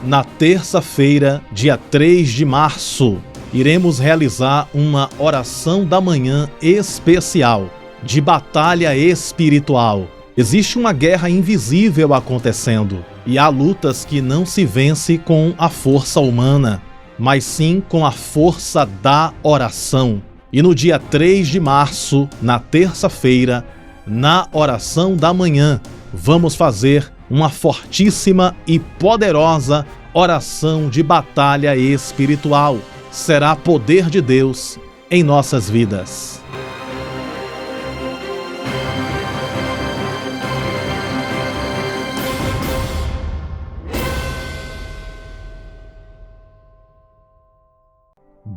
Na terça-feira, dia 3 de março, iremos realizar uma oração da manhã especial, de batalha espiritual. Existe uma guerra invisível acontecendo, e há lutas que não se vence com a força humana, mas sim com a força da oração. E no dia 3 de março, na terça-feira, na oração da manhã, vamos fazer uma fortíssima e poderosa oração de batalha espiritual. Será poder de Deus em nossas vidas.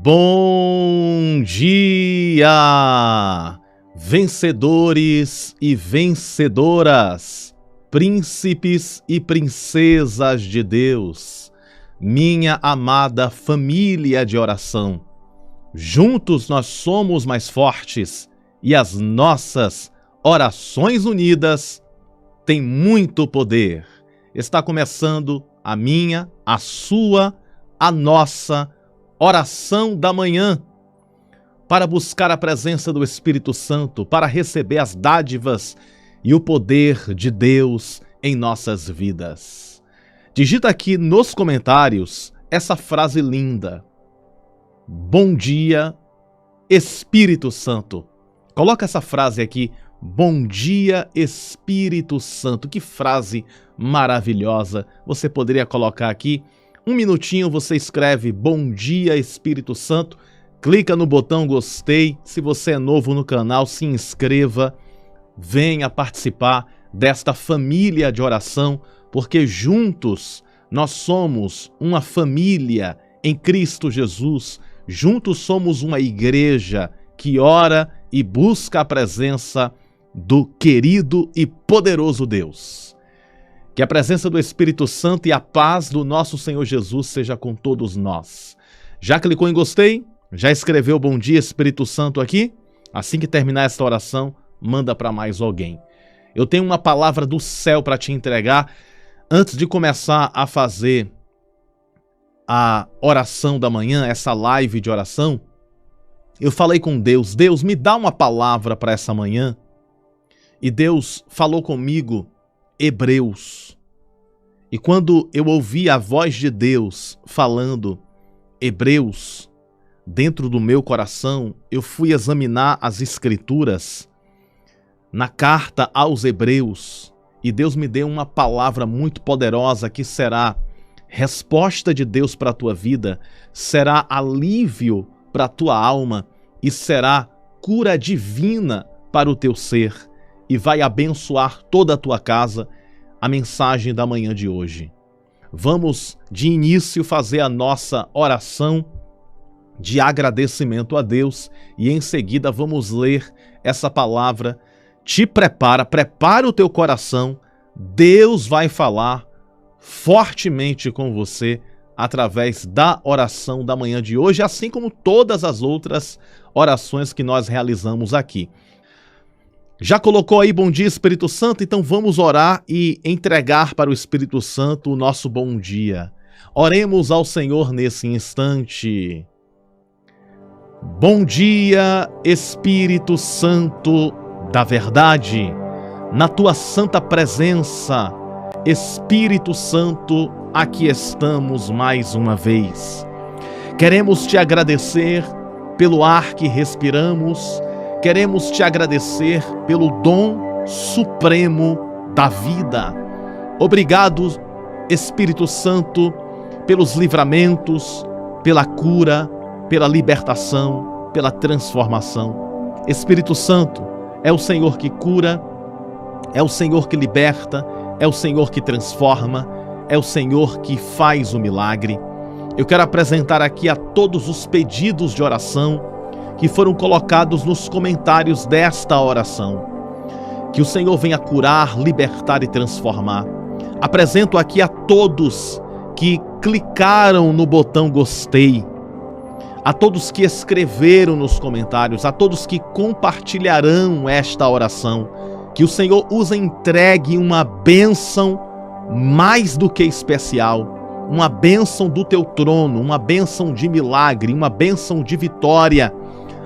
Bom dia, vencedores e vencedoras, príncipes e princesas de Deus, minha amada família de oração. Juntos nós somos mais fortes e as nossas orações unidas têm muito poder. Está começando a minha, a sua, a nossa oração da manhã, para buscar a presença do Espírito Santo, para receber as dádivas e o poder de Deus em nossas vidas. Digita aqui nos comentários essa frase linda: bom dia, Espírito Santo. Coloca essa frase aqui: bom dia, Espírito Santo. Que frase maravilhosa. Você poderia colocar aqui um minutinho, você escreve bom dia, Espírito Santo, clica no botão gostei. Se você é novo no canal, se inscreva, venha participar desta família de oração, porque juntos nós somos uma família em Cristo Jesus, juntos somos uma igreja que ora e busca a presença do querido e poderoso Deus. Que a presença do Espírito Santo e a paz do nosso Senhor Jesus seja com todos nós. Já clicou em gostei? Já escreveu bom dia, Espírito Santo aqui? Assim que terminar esta oração, manda para mais alguém. Eu tenho uma palavra do céu para te entregar. Antes de começar a fazer a oração da manhã, essa live de oração, eu falei com Deus: Deus, me dá uma palavra para essa manhã. E Deus falou comigo Hebreus. E quando eu ouvi a voz de Deus falando Hebreus dentro do meu coração, eu fui examinar as Escrituras na carta aos Hebreus, e Deus me deu uma palavra muito poderosa que será resposta de Deus para a tua vida, será alívio para a tua alma e será cura divina para o teu ser, e vai abençoar toda a tua casa. A mensagem da manhã de hoje. Vamos de início fazer a nossa oração de agradecimento a Deus e em seguida vamos ler essa palavra. Te prepara o teu coração. Deus vai falar fortemente com você através da oração da manhã de hoje, assim como todas as outras orações que nós realizamos aqui. Já colocou aí bom dia, Espírito Santo? Então vamos orar e entregar para o Espírito Santo o nosso bom dia. Oremos ao Senhor nesse instante. Bom dia, Espírito Santo da verdade. Na tua santa presença, Espírito Santo, aqui estamos mais uma vez. Queremos te agradecer pelo ar que respiramos. Queremos te agradecer pelo dom supremo da vida. Obrigado, Espírito Santo, pelos livramentos, pela cura, pela libertação, pela transformação. Espírito Santo, é o Senhor que cura, é o Senhor que liberta, é o Senhor que transforma, é o Senhor que faz o milagre. Eu quero apresentar aqui a todos os pedidos de oração que foram colocados nos comentários desta oração. Que o Senhor venha curar, libertar e transformar. Apresento aqui a todos que clicaram no botão gostei, a todos que escreveram nos comentários, a todos que compartilharão esta oração. Que o Senhor os entregue uma bênção mais do que especial, uma bênção do teu trono, uma bênção de milagre, uma bênção de vitória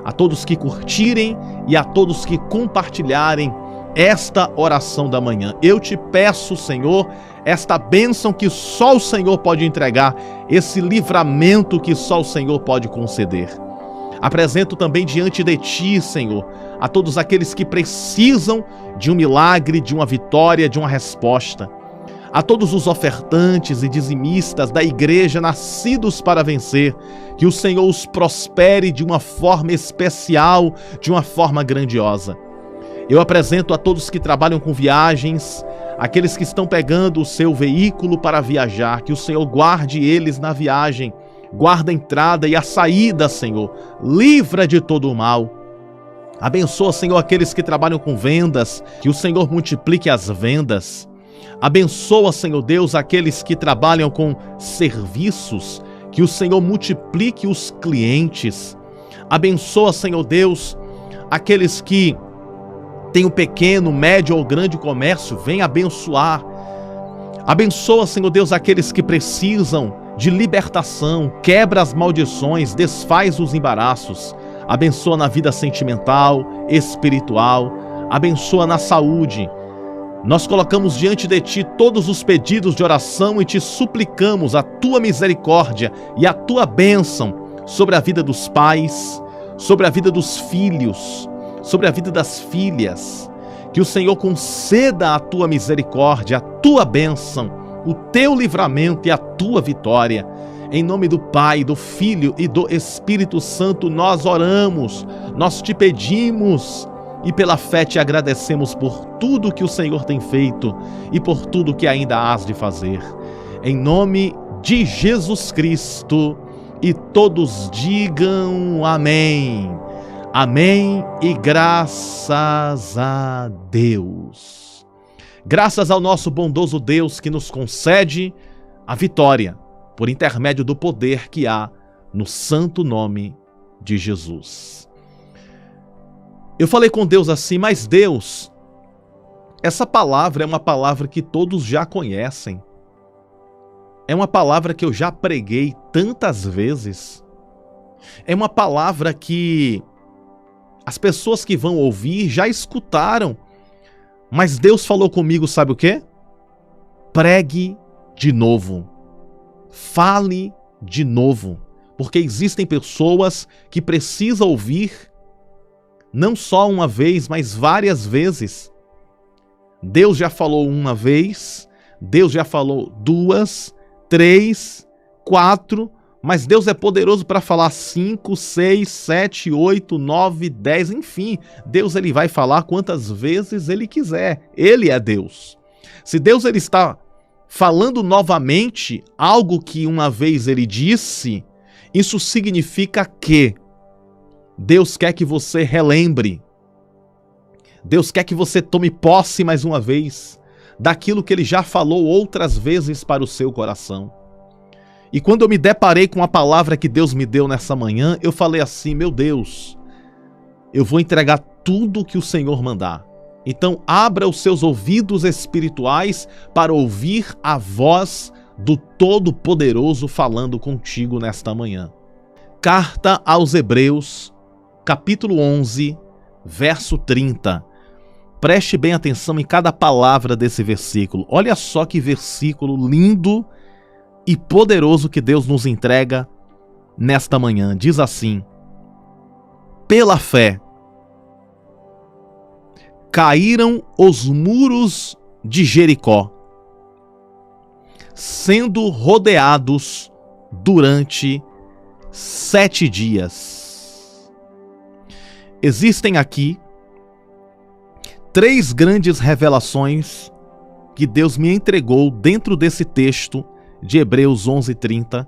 a todos que curtirem e a todos que compartilharem esta oração da manhã. Eu te peço, Senhor, esta bênção que só o Senhor pode entregar, esse livramento que só o Senhor pode conceder. Apresento também diante de Ti, Senhor, a todos aqueles que precisam de um milagre, de uma vitória, de uma resposta. A todos os ofertantes e dizimistas da igreja nascidos para vencer, que o Senhor os prospere de uma forma especial, de uma forma grandiosa. Eu apresento a todos que trabalham com viagens, aqueles que estão pegando o seu veículo para viajar, que o Senhor guarde eles na viagem, guarda a entrada e a saída, Senhor, livra de todo o mal. Abençoa, Senhor, aqueles que trabalham com vendas, que o Senhor multiplique as vendas. Abençoa, Senhor Deus, aqueles que trabalham com serviços, que o Senhor multiplique os clientes. Abençoa, Senhor Deus, aqueles que têm um pequeno, médio ou grande comércio, vem abençoar. Abençoa, Senhor Deus, aqueles que precisam de libertação, quebra as maldições, desfaz os embaraços. Abençoa na vida sentimental, espiritual, abençoa na saúde. Nós colocamos diante de Ti todos os pedidos de oração e Te suplicamos a Tua misericórdia e a Tua bênção sobre a vida dos pais, sobre a vida dos filhos, sobre a vida das filhas. Que o Senhor conceda a Tua misericórdia, a Tua bênção, o Teu livramento e a Tua vitória. Em nome do Pai, do Filho e do Espírito Santo nós oramos, nós Te pedimos e pela fé Te agradecemos por tudo que o Senhor tem feito e por tudo que ainda hás de fazer. Em nome de Jesus Cristo, e todos digam amém. Amém e graças a Deus. Graças ao nosso bondoso Deus que nos concede a vitória por intermédio do poder que há no santo nome de Jesus. Eu falei com Deus assim, mas Deus, essa palavra é uma palavra que todos já conhecem. É uma palavra que eu já preguei tantas vezes. É uma palavra que as pessoas que vão ouvir já escutaram. Mas Deus falou comigo, sabe o quê? Pregue de novo. Fale de novo. Porque existem pessoas que precisam ouvir não só uma vez, mas várias vezes. Deus já falou uma vez, Deus já falou 2, 3, 4, mas Deus é poderoso para falar 5, 6, 7, 8, 9, 10, enfim. Deus ele vai falar quantas vezes ele quiser. Ele é Deus. Se Deus ele está falando novamente algo que uma vez ele disse, isso significa que Deus quer que você relembre. Deus quer que você tome posse mais uma vez daquilo que Ele já falou outras vezes para o seu coração. E quando eu me deparei com a palavra que Deus me deu nessa manhã, eu falei assim, meu Deus, eu vou entregar tudo que o Senhor mandar. Então abra os seus ouvidos espirituais para ouvir a voz do Todo-Poderoso falando contigo nesta manhã. Carta aos Hebreus, capítulo 11, verso 30. Preste bem atenção em cada palavra desse versículo. Olha só que versículo lindo e poderoso que Deus nos entrega nesta manhã. Diz assim: pela fé caíram os muros de Jericó, sendo rodeados durante 7 dias. Existem aqui 3 grandes revelações que Deus me entregou dentro desse texto de Hebreus 11:30,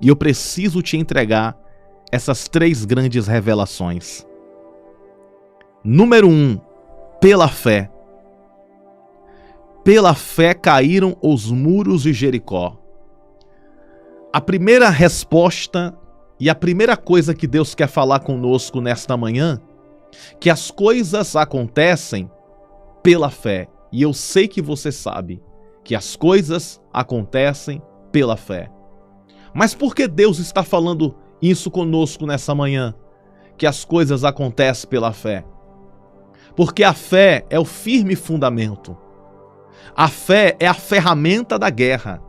e eu preciso te entregar essas 3 grandes revelações. Número 1, pela fé. Pela fé caíram os muros de Jericó. A primeira resposta e a primeira coisa que Deus quer falar conosco nesta manhã, que as coisas acontecem pela fé. E eu sei que você sabe que as coisas acontecem pela fé. Mas por que Deus está falando isso conosco nessa manhã? Que as coisas acontecem pela fé. Porque a fé é o firme fundamento. A fé é a ferramenta da guerra.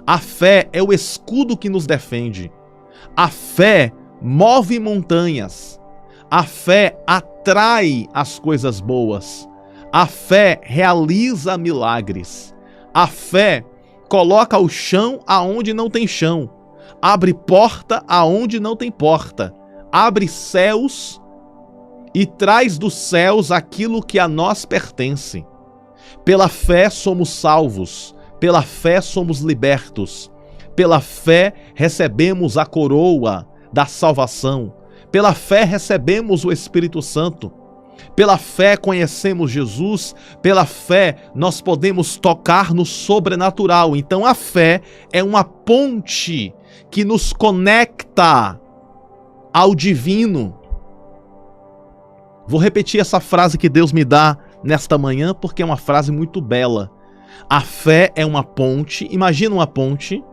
A fé é o escudo que nos defende. A fé move montanhas. A fé atrai as coisas boas. A fé realiza milagres. A fé coloca o chão aonde não tem chão. Abre porta aonde não tem porta. Abre céus e traz dos céus aquilo que a nós pertence. Pela fé somos salvos. Pela fé somos libertos. Pela fé recebemos a coroa da salvação. Pela fé recebemos o Espírito Santo. Pela fé conhecemos Jesus. Pela fé nós podemos tocar no sobrenatural. Então a fé é uma ponte que nos conecta ao divino. Vou repetir essa frase que Deus me dá nesta manhã porque é uma frase muito bela. A fé é uma ponte. Imagina uma ponte.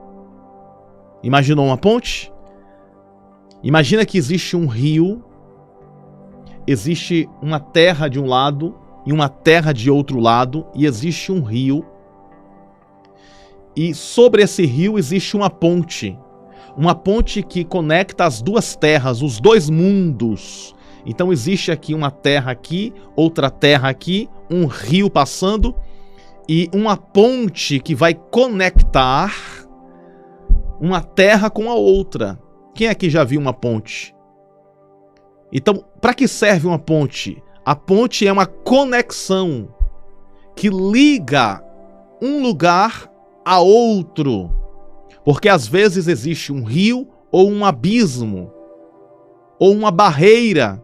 Imaginou uma ponte? Imagina que existe um rio, existe uma terra de um lado e uma terra de outro lado, e existe um rio. E sobre esse rio existe uma ponte que conecta as duas terras, os dois mundos. Então existe aqui uma terra aqui, outra terra aqui, um rio passando e uma ponte que vai conectar uma terra com a outra. Quem aqui já viu uma ponte? Então, para que serve uma ponte? A ponte é uma conexão que liga um lugar a outro. Porque às vezes existe um rio ou um abismo ou uma barreira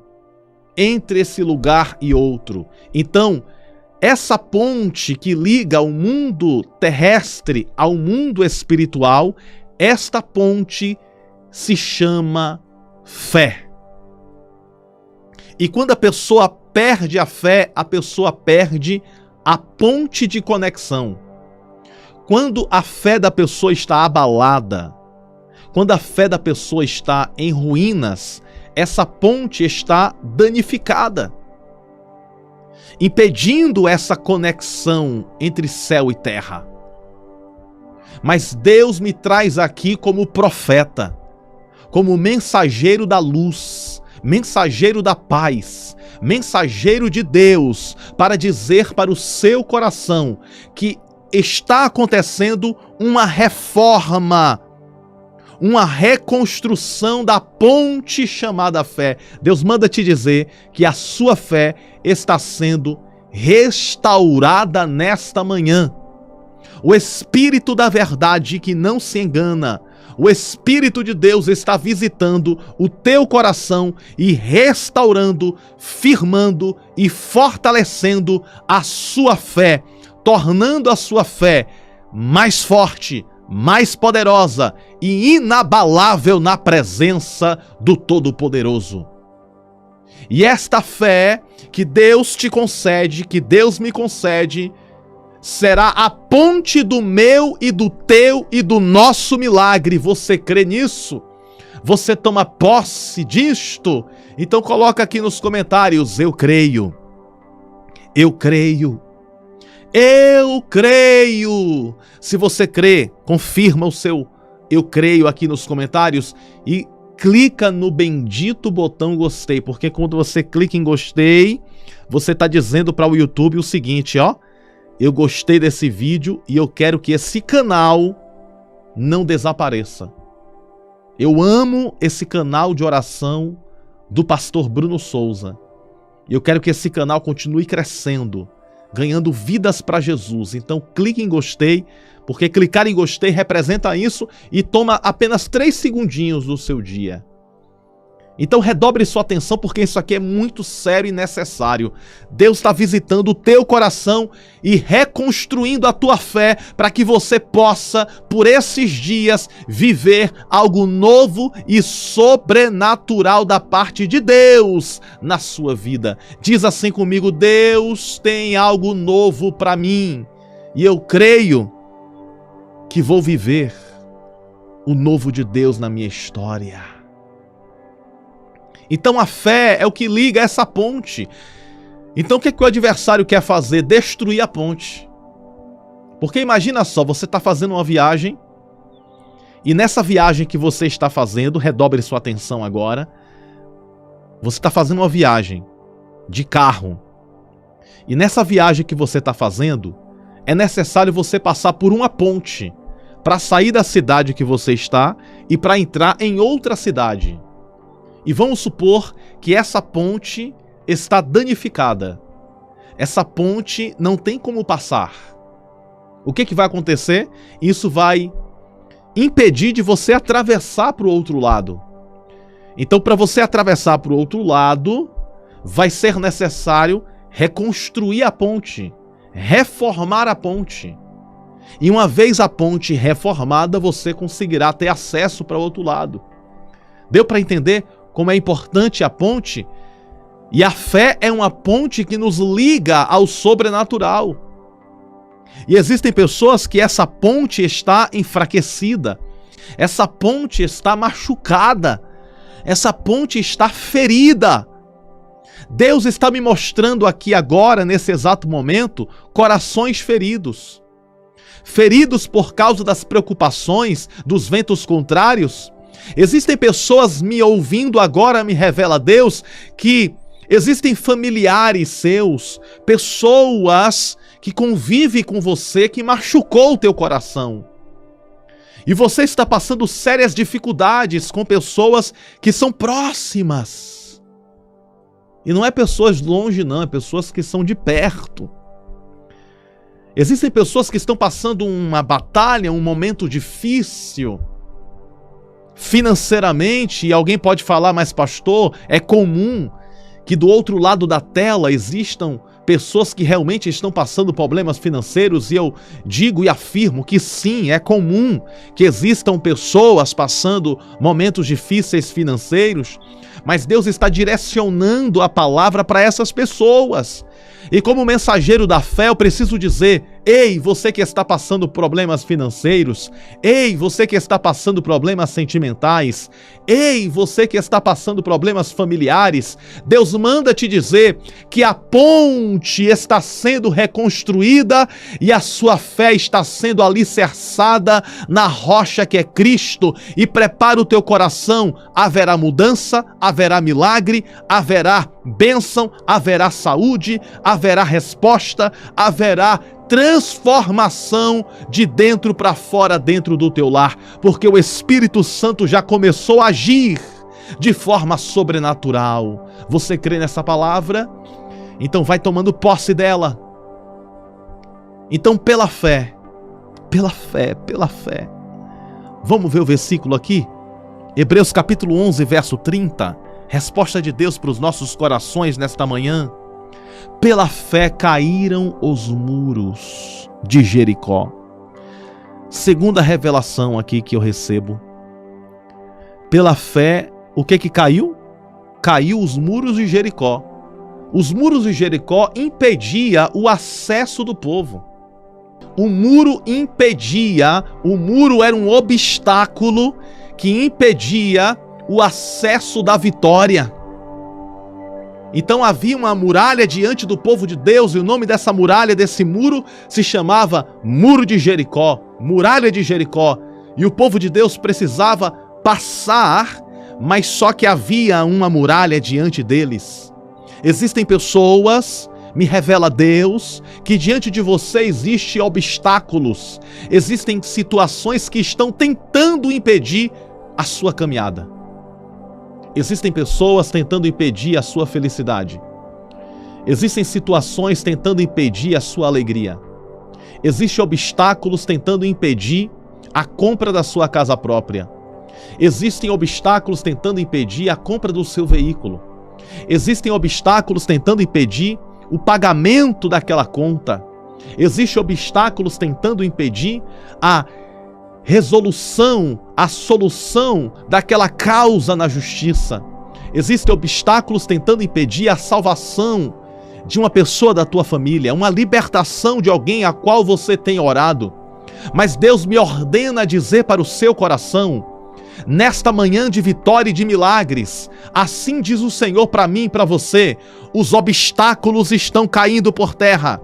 entre esse lugar e outro. Então, essa ponte que liga o mundo terrestre ao mundo espiritual, esta ponte se chama fé. E quando a pessoa perde a fé, a pessoa perde a ponte de conexão. Quando a fé da pessoa está abalada, quando a fé da pessoa está em ruínas, essa ponte está danificada, impedindo essa conexão entre céu e terra. Mas Deus me traz aqui como profeta, como mensageiro da luz, mensageiro da paz, mensageiro de Deus, para dizer para o seu coração que está acontecendo uma reforma, uma reconstrução da ponte chamada fé. Deus manda te dizer que a sua fé está sendo restaurada nesta manhã. O Espírito da verdade que não se engana, o Espírito de Deus está visitando o teu coração e restaurando, firmando e fortalecendo a sua fé, tornando a sua fé mais forte, mais poderosa e inabalável na presença do Todo-Poderoso. E esta fé que Deus te concede, que Deus me concede, será a ponte do meu e do teu e do nosso milagre. Você crê nisso? Você toma posse disto? Então coloca aqui nos comentários: eu creio. Eu creio. Eu creio. Se você crê, confirma o seu eu creio aqui nos comentários e clica no bendito botão gostei, porque quando você clica em gostei, você está dizendo para o YouTube o seguinte, ó: eu gostei desse vídeo e eu quero que esse canal não desapareça. Eu amo esse canal de oração do pastor Bruno Souza. Eu quero que esse canal continue crescendo, ganhando vidas para Jesus. Então clique em gostei, porque clicar em gostei representa isso e toma apenas 3 segundinhos do seu dia. Então redobre sua atenção, porque isso aqui é muito sério e necessário. Deus está visitando o teu coração e reconstruindo a tua fé para que você possa, por esses dias, viver algo novo e sobrenatural da parte de Deus na sua vida. Diz assim comigo: Deus tem algo novo para mim e eu creio que vou viver o novo de Deus na minha história. Então a fé é o que liga essa ponte. Então o que o adversário quer fazer? Destruir a ponte. Porque imagina só, você está fazendo uma viagem, e nessa viagem que você está fazendo, redobre sua atenção agora, você está fazendo uma viagem de carro. E nessa viagem que você está fazendo, é necessário você passar por uma ponte para sair da cidade que você está e para entrar em outra cidade. E vamos supor que essa ponte está danificada. Essa ponte não tem como passar. O que vai acontecer? Isso vai impedir de você atravessar para o outro lado. Então, para você atravessar para o outro lado, vai ser necessário reconstruir a ponte, reformar a ponte. E uma vez a ponte reformada, você conseguirá ter acesso para o outro lado. Deu para entender como é importante a ponte? E a fé é uma ponte que nos liga ao sobrenatural. E existem pessoas que essa ponte está enfraquecida, essa ponte está machucada, essa ponte está ferida. Deus está me mostrando aqui agora, nesse exato momento, corações feridos. Feridos por causa das preocupações, dos ventos contrários. Existem pessoas me ouvindo agora, me revela Deus, que existem familiares seus, pessoas que convivem com você, que machucou o teu coração. E você está passando sérias dificuldades com pessoas que são próximas. E não é pessoas longe não, é pessoas que são de perto. Existem pessoas que estão passando uma batalha, um momento difícil financeiramente, e alguém pode falar, mas pastor, é comum que do outro lado da tela existam pessoas que realmente estão passando problemas financeiros, e eu digo e afirmo que sim, é comum que existam pessoas passando momentos difíceis financeiros, mas Deus está direcionando a palavra para essas pessoas. E como mensageiro da fé, eu preciso dizer: ei, você que está passando problemas financeiros, ei, você que está passando problemas sentimentais, ei, você que está passando problemas familiares, Deus manda te dizer que a ponte está sendo reconstruída e a sua fé está sendo alicerçada na rocha que é Cristo. E prepara o teu coração, haverá mudança, haverá milagre, haverá bênção, haverá saúde, haverá resposta, haverá transformação de dentro para fora dentro do teu lar, porque o Espírito Santo já começou a agir de forma sobrenatural. Você crê nessa palavra? Então vai tomando posse dela. Então pela fé, vamos ver o versículo aqui? Hebreus capítulo 11, verso 30. Resposta de Deus para os nossos corações nesta manhã. Pela fé caíram os muros de Jericó. Segunda revelação aqui que eu recebo. Pela fé, o que caiu? Caiu os muros de Jericó. Os muros de Jericó impediam o acesso do povo. O muro impedia, o muro era um obstáculo que impedia o acesso da vitória. Então havia uma muralha diante do povo de Deus, e o nome dessa muralha, desse muro, se chamava Muro de Jericó, Muralha de Jericó. E o povo de Deus precisava passar, mas só que havia uma muralha diante deles. Existem pessoas, me revela Deus, que diante de você existem obstáculos, existem situações que estão tentando impedir a sua caminhada. Existem pessoas tentando impedir a sua felicidade. Existem situações tentando impedir a sua alegria. Existem obstáculos tentando impedir a compra da sua casa própria. Existem obstáculos tentando impedir a compra do seu veículo. Existem obstáculos tentando impedir o pagamento daquela conta. Existem obstáculos tentando impedir a resolução, a solução daquela causa na justiça. Existem obstáculos tentando impedir a salvação de uma pessoa da tua família, uma libertação de alguém a qual você tem orado. Mas Deus me ordena dizer para o seu coração, nesta manhã de vitória e de milagres, assim diz o Senhor para mim e para você: os obstáculos estão caindo por terra,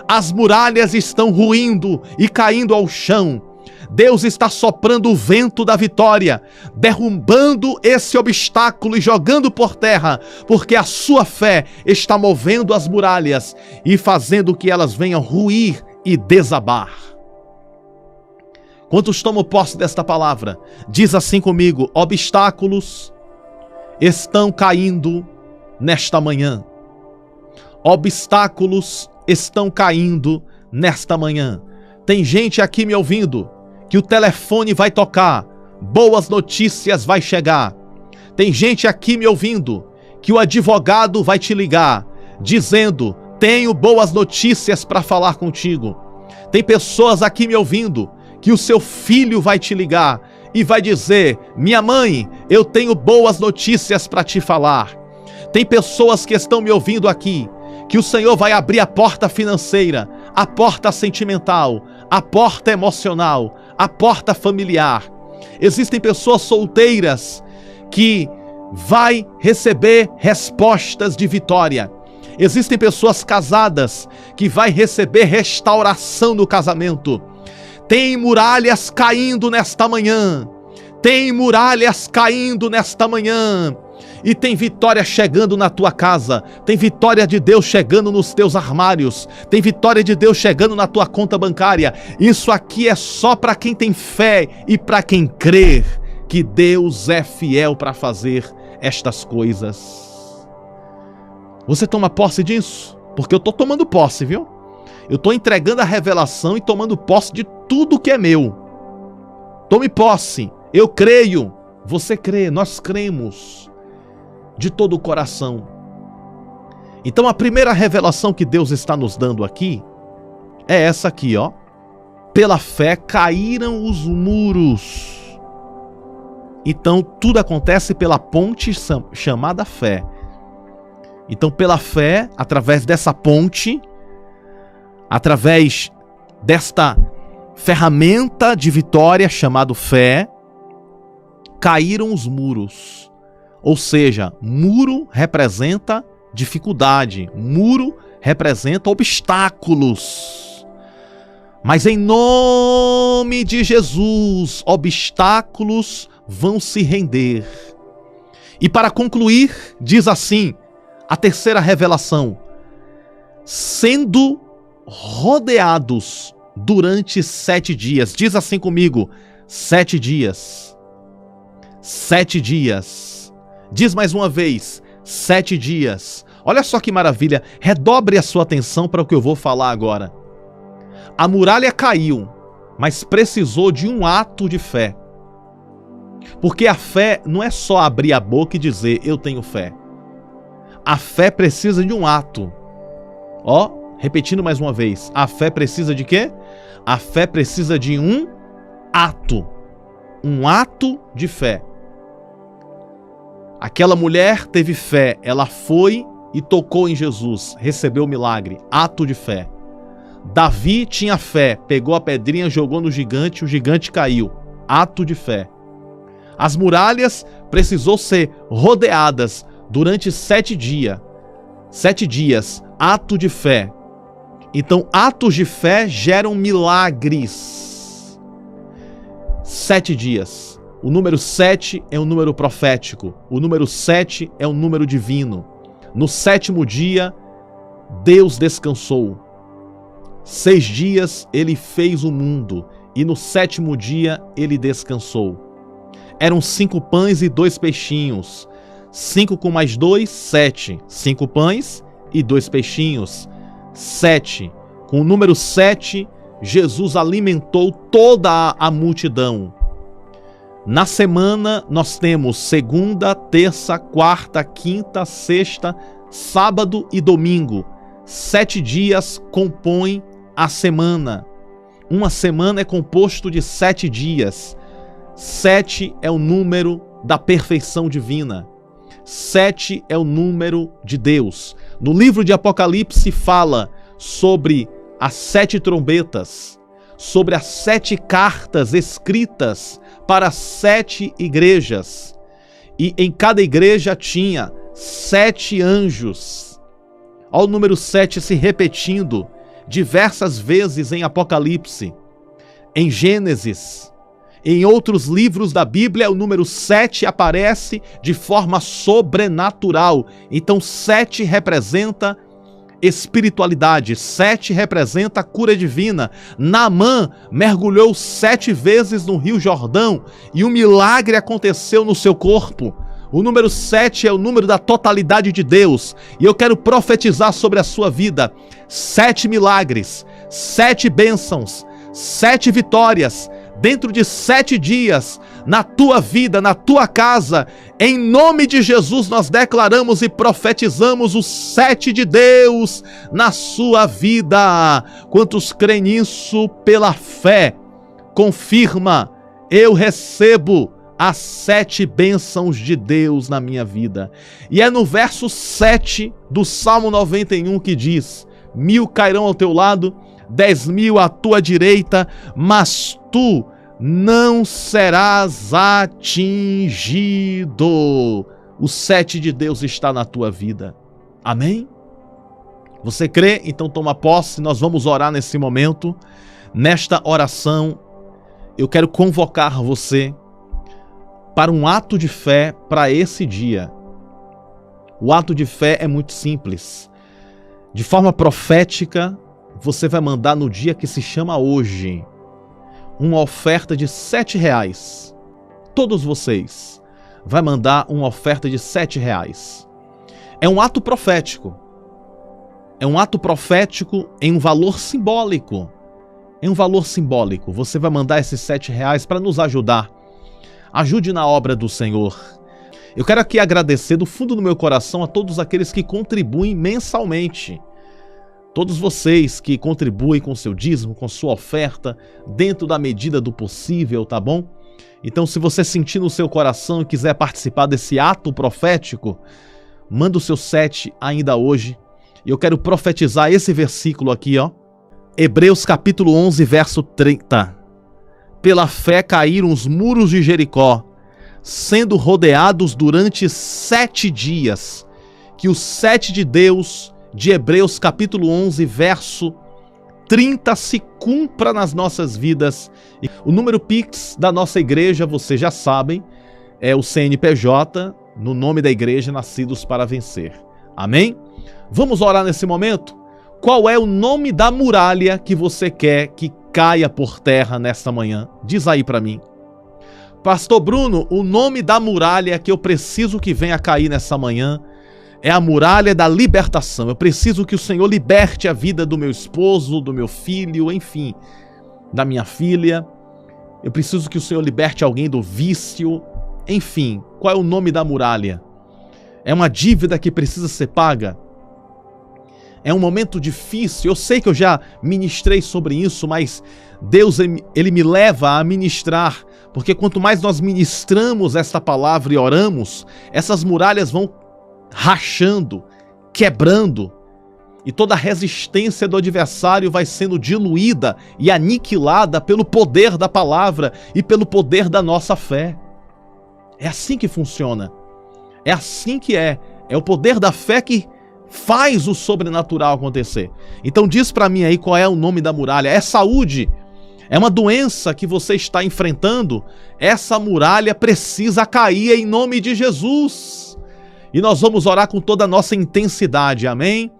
as muralhas estão ruindo e caindo ao chão. Deus está soprando o vento da vitória, derrubando esse obstáculo e jogando por terra, porque a sua fé está movendo as muralhas e fazendo que elas venham ruir e desabar. Quantos tomam posse desta palavra? Diz assim comigo: obstáculos estão caindo nesta manhã. Obstáculos estão caindo nesta manhã. Tem gente aqui me ouvindo que o telefone vai tocar, boas notícias vai chegar. Tem gente aqui me ouvindo que o advogado vai te ligar, dizendo: tenho boas notícias para falar contigo. Tem pessoas aqui me ouvindo que o seu filho vai te ligar e vai dizer: minha mãe, eu tenho boas notícias para te falar. Tem pessoas que estão me ouvindo aqui que o Senhor vai abrir a porta financeira, a porta sentimental, a porta emocional, a porta familiar. Existem pessoas solteiras que vai receber respostas de vitória. Existem pessoas casadas que vai receber restauração no casamento. Tem muralhas caindo nesta manhã. Tem muralhas caindo nesta manhã. E tem vitória chegando na tua casa. Tem vitória de Deus chegando nos teus armários. Tem vitória de Deus chegando na tua conta bancária. Isso aqui é só para quem tem fé e para quem crê que Deus é fiel para fazer estas coisas. Você toma posse disso? Porque eu estou tomando posse, viu? Eu estou entregando a revelação e tomando posse de tudo que é meu. Tome posse. Eu creio. Você crê. Nós cremos de todo o coração. Então a primeira revelação que Deus está nos dando aqui é essa aqui, ó. Pela fé caíram os muros. Então tudo acontece pela ponte chamada fé. Então pela fé, através dessa ponte, através desta ferramenta de vitória chamada fé, caíram os muros. Ou seja, muro representa dificuldade, muro representa obstáculos. Mas em nome de Jesus, obstáculos vão se render. E para concluir, diz assim, a terceira revelação: sendo rodeados durante 7 dias. Diz assim comigo: 7 dias. 7 dias. Diz mais uma vez: 7 dias. Olha só que maravilha. Redobre a sua atenção para o que eu vou falar agora. A muralha caiu, mas precisou de um ato de fé. Porque a fé não é só abrir a boca e dizer: eu tenho fé. A fé precisa de um ato. Ó, repetindo mais uma vez. A fé precisa de quê? A fé precisa de um ato. Um ato de fé. Aquela mulher teve fé, ela foi e tocou em Jesus, recebeu o milagre, ato de fé. Davi tinha fé, pegou a pedrinha, jogou no gigante, o gigante caiu, ato de fé. As muralhas precisou ser rodeadas durante 7 dias. 7 dias, ato de fé. Então, atos de fé geram milagres. 7 dias. O número 7 é um número profético. O número 7 é um número divino. No 7º dia, Deus descansou. 6 dias ele fez o mundo. E no 7º dia ele descansou. Eram 5 pães e 2 peixinhos. 5 com mais 2, 7. 5 pães e 2 peixinhos. 7. Com o número 7, Jesus alimentou toda a multidão. Na semana nós temos segunda, terça, quarta, quinta, sexta, sábado e domingo. 7 dias compõem a semana. Uma semana é composto de 7 dias. 7 é o número da perfeição divina. 7 é o número de Deus. No livro de Apocalipse fala sobre as 7 trombetas, sobre as 7 cartas escritas para 7 igrejas. E em cada igreja tinha 7 anjos. Olha o número 7 se repetindo diversas vezes em Apocalipse, em Gênesis, em outros livros da Bíblia. O número 7 aparece de forma sobrenatural. Então 7 representa espiritualidade, 7 representa a cura divina. Naamã mergulhou 7 vezes no Rio Jordão e um milagre aconteceu no seu corpo. O número 7 é o número da totalidade de Deus. E eu quero profetizar sobre a sua vida 7 milagres, 7 bênçãos, 7 vitórias, dentro de 7 dias, na tua vida, na tua casa. Em nome de Jesus nós declaramos e profetizamos os 7 de Deus na sua vida. Quantos creem nisso pela fé? Confirma: eu recebo as 7 bênçãos de Deus na minha vida. E é no verso 7 do Salmo 91 que diz: 1000 cairão ao teu lado, 10.000 à tua direita, mas tu não serás atingido. O 7 de Deus está na tua vida. Amém? Você crê? Então toma posse. Nós vamos orar nesse momento. Nesta oração, eu quero convocar você para um ato de fé para esse dia. O ato de fé é muito simples. De forma profética, você vai mandar no dia que se chama hoje uma oferta de R$7. Todos vocês vai mandar uma oferta de R$7. É um ato profético. É um ato profético em um valor simbólico. Em um valor simbólico. Você vai mandar esses R$7 para nos ajudar. Ajude na obra do Senhor. Eu quero aqui agradecer do fundo do meu coração a todos aqueles que contribuem mensalmente. Todos vocês que contribuem com seu dízimo, com sua oferta, dentro da medida do possível, tá bom? Então, se você sentir no seu coração e quiser participar desse ato profético, manda o seu 7 ainda hoje. E eu quero profetizar esse versículo aqui, ó. Hebreus capítulo 11, verso 30. Pela fé caíram os muros de Jericó, sendo rodeados durante 7 dias. Que o 7 de Deus, de Hebreus capítulo 11, verso 30, se cumpra nas nossas vidas. O número Pix da nossa igreja, vocês já sabem, é o CNPJ, no nome da igreja, Nascidos para Vencer. Amém? Vamos orar nesse momento? Qual é o nome da muralha que você quer que caia por terra nesta manhã? Diz aí para mim. Pastor Bruno, o nome da muralha que eu preciso que venha cair nessa manhã é a muralha da libertação. Eu preciso que o Senhor liberte a vida do meu esposo, do meu filho, enfim, da minha filha. Eu preciso que o Senhor liberte alguém do vício. Enfim, qual é o nome da muralha? É uma dívida que precisa ser paga? É um momento difícil? Eu sei que eu já ministrei sobre isso, mas Deus, Ele me leva a ministrar, porque quanto mais nós ministramos esta palavra e oramos, essas muralhas vão rachando, quebrando, e toda a resistência do adversário vai sendo diluída e aniquilada pelo poder da palavra e pelo poder da nossa fé. É assim que funciona. É assim que é. É o poder da fé que faz o sobrenatural acontecer. Então diz para mim aí qual é o nome da muralha. É saúde? É uma doença que você está enfrentando? Essa muralha precisa cair em nome de Jesus. E nós vamos orar com toda a nossa intensidade, amém?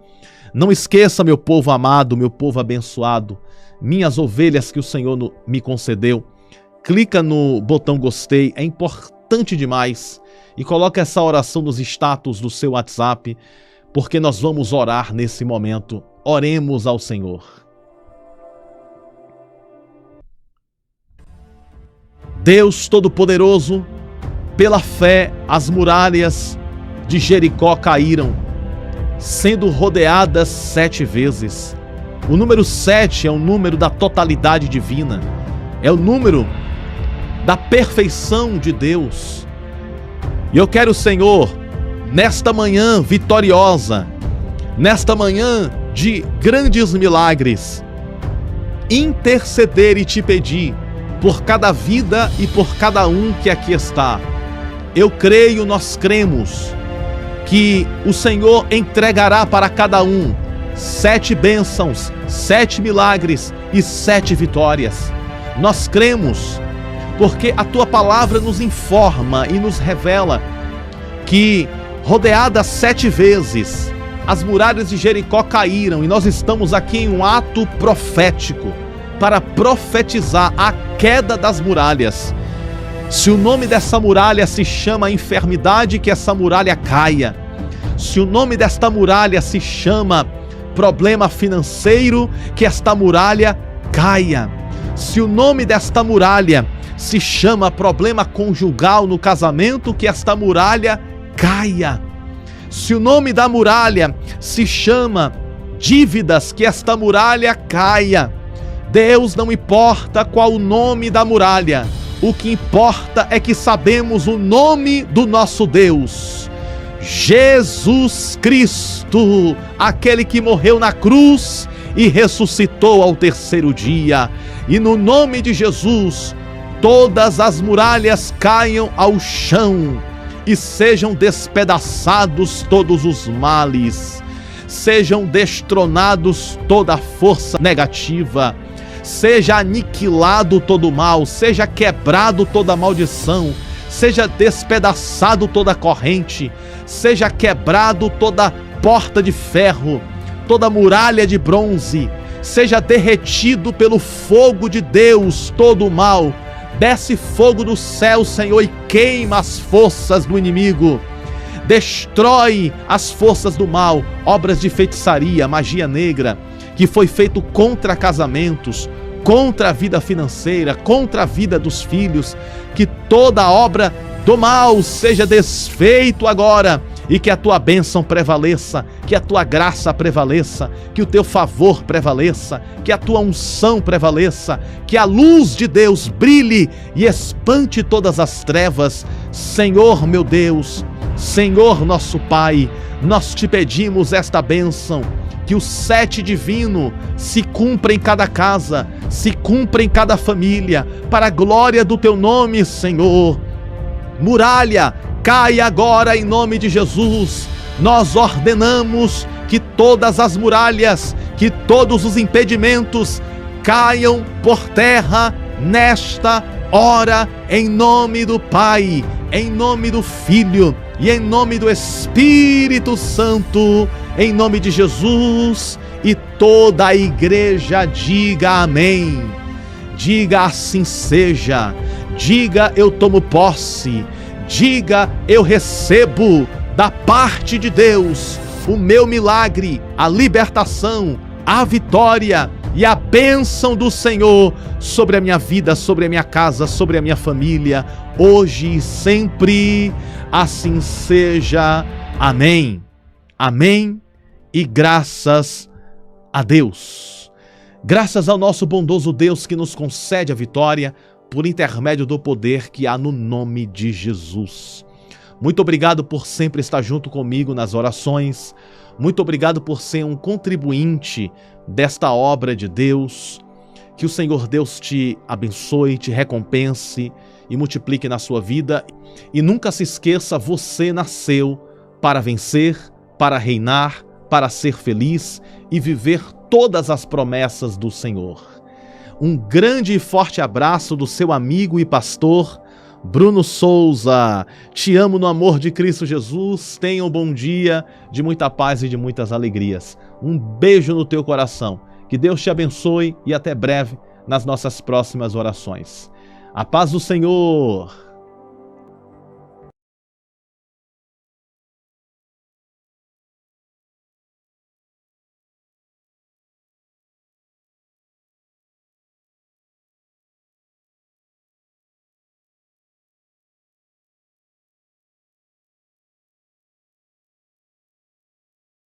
Não esqueça, meu povo amado, meu povo abençoado, minhas ovelhas que o Senhor me concedeu. Clica no botão gostei, é importante demais. E coloca essa oração nos status do seu WhatsApp, porque nós vamos orar nesse momento. Oremos ao Senhor. Deus Todo-Poderoso, pela fé, as muralhas de Jericó caíram, sendo rodeadas 7 vezes. O número 7 é o número da totalidade divina, é o número da perfeição de Deus. E eu quero, Senhor, nesta manhã vitoriosa, nesta manhã de grandes milagres, interceder e te pedir por cada vida e por cada um que aqui está. Eu creio, nós cremos, que o Senhor entregará para cada um 7 bênçãos, 7 milagres e 7 vitórias. Nós cremos, porque a Tua palavra nos informa e nos revela que, rodeadas 7 vezes, as muralhas de Jericó caíram, e nós estamos aqui em um ato profético para profetizar a queda das muralhas. Se o nome dessa muralha se chama enfermidade, que essa muralha caia. Se o nome desta muralha se chama problema financeiro, que esta muralha caia. Se o nome desta muralha se chama problema conjugal no casamento, que esta muralha caia. Se o nome da muralha se chama dívidas, que esta muralha caia. Deus, não importa qual o nome da muralha, o que importa é que sabemos o nome do nosso Deus. Jesus Cristo, aquele que morreu na cruz e ressuscitou ao 3º dia. E no nome de Jesus, todas as muralhas caiam ao chão e sejam despedaçados todos os males, sejam destronados toda a força negativa, seja aniquilado todo o mal, seja quebrado toda a maldição, seja despedaçado toda a corrente, seja quebrado toda porta de ferro, toda muralha de bronze, seja derretido pelo fogo de Deus todo o mal. Desce fogo do céu, Senhor, e queima as forças do inimigo. Destrói as forças do mal, obras de feitiçaria, magia negra, que foi feito contra casamentos, contra a vida financeira, contra a vida dos filhos. Que toda obra do mal seja desfeito agora, e que a tua bênção prevaleça, que a tua graça prevaleça, que o teu favor prevaleça, que a tua unção prevaleça, que a luz de Deus brilhe e espante todas as trevas. Senhor meu Deus, Senhor nosso Pai, nós te pedimos esta bênção, que o 7 divino se cumpra em cada casa, se cumpra em cada família, para a glória do teu nome, Senhor. Muralha, caia agora em nome de Jesus. Nós ordenamos que todas as muralhas, que todos os impedimentos caiam por terra nesta hora, em nome do Pai, em nome do Filho e em nome do Espírito Santo, em nome de Jesus. E toda a igreja diga amém. Diga assim seja. Diga eu tomo posse. Diga eu recebo da parte de Deus o meu milagre, a libertação, a vitória e a bênção do Senhor sobre a minha vida, sobre a minha casa, sobre a minha família, hoje e sempre. Assim seja. Amém. Amém. E graças a Deus. Graças ao nosso bondoso Deus que nos concede a vitória por intermédio do poder que há no nome de Jesus. Muito obrigado por sempre estar junto comigo nas orações. Muito obrigado por ser um contribuinte desta obra de Deus. Que o Senhor Deus te abençoe, te recompense e multiplique na sua vida. E nunca se esqueça, você nasceu para vencer, para reinar, para ser feliz e viver todas as promessas do Senhor. Um grande e forte abraço do seu amigo e pastor Bruno Souza. Te amo no amor de Cristo Jesus. Tenha um bom dia de muita paz e de muitas alegrias. Um beijo no teu coração. Que Deus te abençoe e até breve nas nossas próximas orações. A paz do Senhor.